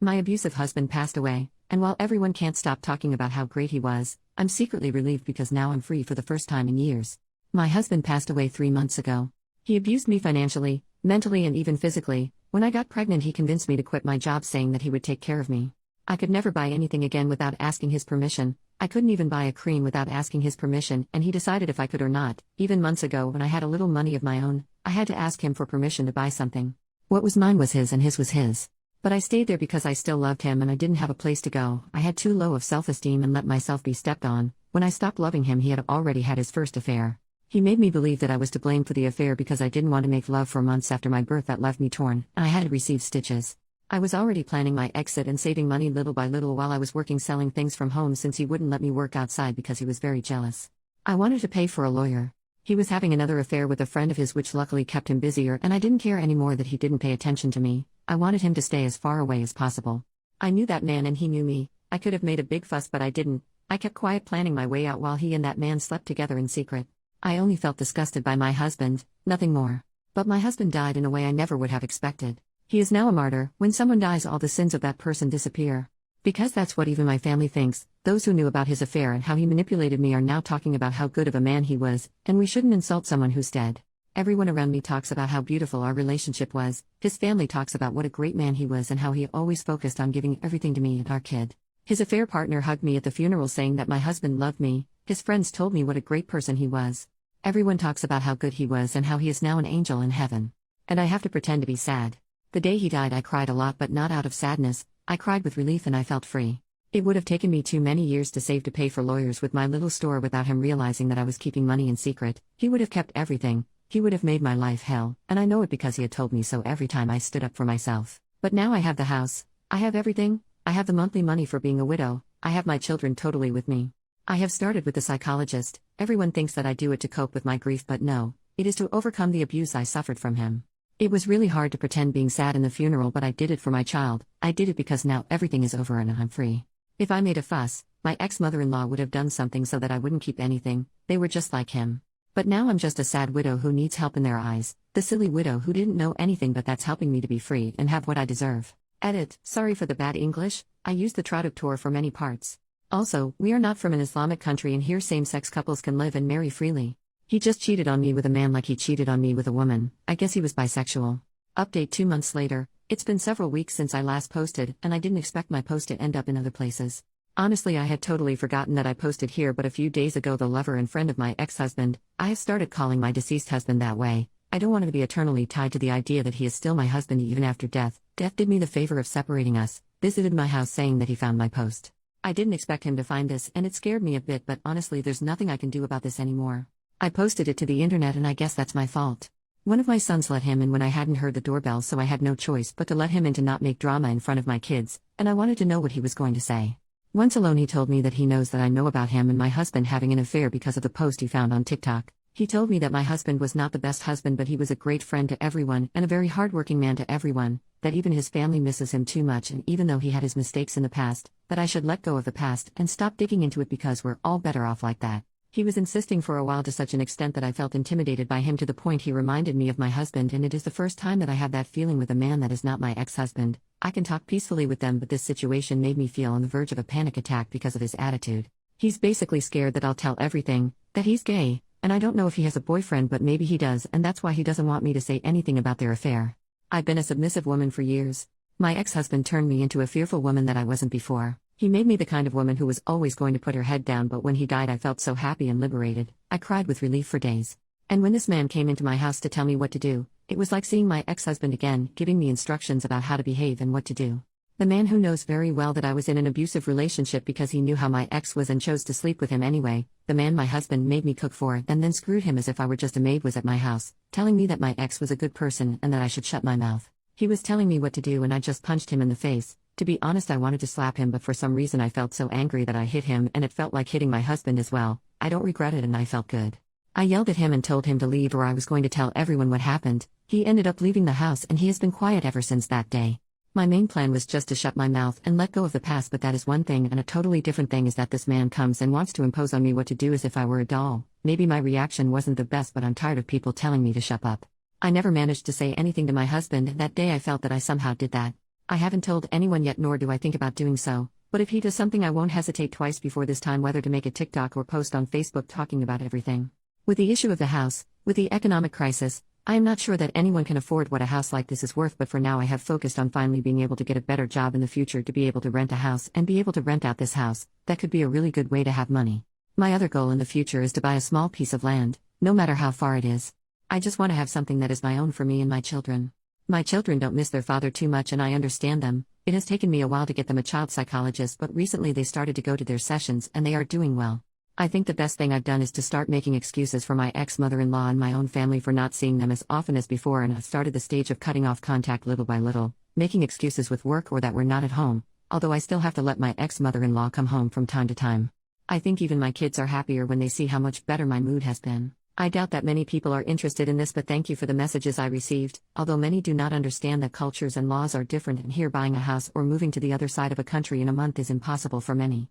My abusive husband passed away, and while everyone can't stop talking about how great he was, I'm secretly relieved because now I'm free for the first time in years. My husband passed away 3 months ago. He abused me financially, mentally, and even physically. When I got pregnant, he convinced me to quit my job, saying that he would take care of me. I could never buy anything again without asking his permission. I couldn't even buy a cream without asking his permission, and he decided if I could or not. Even months ago, when I had a little money of my own, I had to ask him for permission to buy something. What was mine was his and his was his. But I stayed there because I still loved him and I didn't have a place to go. I had too low of self-esteem and let myself be stepped on. When I stopped loving him, he had already had his first affair. He made me believe that I was to blame for the affair because I didn't want to make love for months after my birth. That left me torn, and I had to receive stitches. I was already planning my exit and saving money little by little while I was working selling things from home, since he wouldn't let me work outside because he was very jealous. I wanted to pay for a lawyer. He was having another affair with a friend of his, which luckily kept him busier, and I didn't care anymore that he didn't pay attention to me. I wanted him to stay as far away as possible. I knew that man and he knew me. I could have made a big fuss, but I didn't. I kept quiet, planning my way out while he and that man slept together in secret. I only felt disgusted by my husband, nothing more. But my husband died in a way I never would have expected. He is now a martyr. When someone dies, all the sins of that person disappear. Because that's what even my family thinks. Those who knew about his affair and how he manipulated me are now talking about how good of a man he was, and we shouldn't insult someone who's dead. Everyone around me talks about how beautiful our relationship was. His family talks about what a great man he was and how he always focused on giving everything to me and our kid. His affair partner hugged me at the funeral, saying that my husband loved me. His friends told me what a great person he was. Everyone talks about how good he was and how he is now an angel in heaven. And I have to pretend to be sad. The day he died, I cried a lot, but not out of sadness. I cried with relief and I felt free. It would have taken me too many years to save to pay for lawyers with my little store without him realizing that I was keeping money in secret. He would have kept everything. He would have made my life hell, and I know it because he had told me so every time I stood up for myself. But now I have the house. I have everything. I have the monthly money for being a widow. I have my children totally with me. I have started with a psychologist. Everyone thinks that I do it to cope with my grief, but no, it is to overcome the abuse I suffered from him. It was really hard to pretend being sad in the funeral, but I did it for my child. I did it because now everything is over and I'm free. If I made a fuss, my ex-mother-in-law would have done something so that I wouldn't keep anything. They were just like him. But now I'm just a sad widow who needs help in their eyes, the silly widow who didn't know anything, but that's helping me to be free and have what I deserve. Edit, sorry for the bad English, I used the traductor for many parts. Also, we are not from an Islamic country and here same-sex couples can live and marry freely. He just cheated on me with a man like he cheated on me with a woman. I guess he was bisexual. Update 2 months later. It's been several weeks since I last posted, and I didn't expect my post to end up in other places. Honestly, I had totally forgotten that I posted here, but a few days ago the lover and friend of my ex-husband, I have started calling my deceased husband that way. I don't want him to be eternally tied to the idea that he is still my husband even after death. Death did me the favor of separating us, visited my house saying that he found my post. I didn't expect him to find this and it scared me a bit, but honestly there's nothing I can do about this anymore. I posted it to the internet and I guess that's my fault. One of my sons let him in when I hadn't heard the doorbell, so I had no choice but to let him in to not make drama in front of my kids, and I wanted to know what he was going to say. Once alone he told me that he knows that I know about him and my husband having an affair because of the post he found on TikTok. He told me that my husband was not the best husband, but he was a great friend to everyone and a very hardworking man to everyone, that even his family misses him too much, and even though he had his mistakes in the past, that I should let go of the past and stop digging into it because we're all better off like that. He was insisting for a while to such an extent that I felt intimidated by him to the point he reminded me of my husband, and it is the first time that I have that feeling with a man that is not my ex-husband. I can talk peacefully with them, but this situation made me feel on the verge of a panic attack because of his attitude. He's basically scared that I'll tell everything, that he's gay, and I don't know if he has a boyfriend, but maybe he does, and that's why he doesn't want me to say anything about their affair. I've been a submissive woman for years. My ex-husband turned me into a fearful woman that I wasn't before. He made me the kind of woman who was always going to put her head down, but when he died I felt so happy and liberated. I cried with relief for days. And when this man came into my house to tell me what to do, it was like seeing my ex-husband again, giving me instructions about how to behave and what to do. The man who knows very well that I was in an abusive relationship because he knew how my ex was and chose to sleep with him anyway. The man my husband made me cook for and then screwed him as if I were just a maid was at my house, telling me that my ex was a good person and that I should shut my mouth. He was telling me what to do and I just punched him in the face. To be honest, I wanted to slap him, but for some reason I felt so angry that I hit him, and it felt like hitting my husband as well. I don't regret it and I felt good. I yelled at him and told him to leave or I was going to tell everyone what happened. He ended up leaving the house and he has been quiet ever since that day. My main plan was just to shut my mouth and let go of the past, but that is one thing, and a totally different thing is that this man comes and wants to impose on me what to do as if I were a doll. Maybe my reaction wasn't the best, but I'm tired of people telling me to shut up. I never managed to say anything to my husband, and that day I felt that I somehow did that. I haven't told anyone yet, nor do I think about doing so, but if he does something, I won't hesitate twice before this time whether to make a TikTok or post on Facebook talking about everything. With the issue of the house, with the economic crisis, I am not sure that anyone can afford what a house like this is worth, but for now I have focused on finally being able to get a better job in the future to be able to rent a house and be able to rent out this house. That could be a really good way to have money. My other goal in the future is to buy a small piece of land, no matter how far it is. I just want to have something that is my own for me and my children. My children don't miss their father too much, and I understand them. It has taken me a while to get them a child psychologist, but recently they started to go to their sessions and they are doing well. I think the best thing I've done is to start making excuses for my ex-mother-in-law and my own family for not seeing them as often as before, and I've started the stage of cutting off contact little by little, making excuses with work or that we're not at home, although I still have to let my ex-mother-in-law come home from time to time. I think even my kids are happier when they see how much better my mood has been. I doubt that many people are interested in this, but thank you for the messages I received, although many do not understand that cultures and laws are different, and here buying a house or moving to the other side of a country in a month is impossible for many.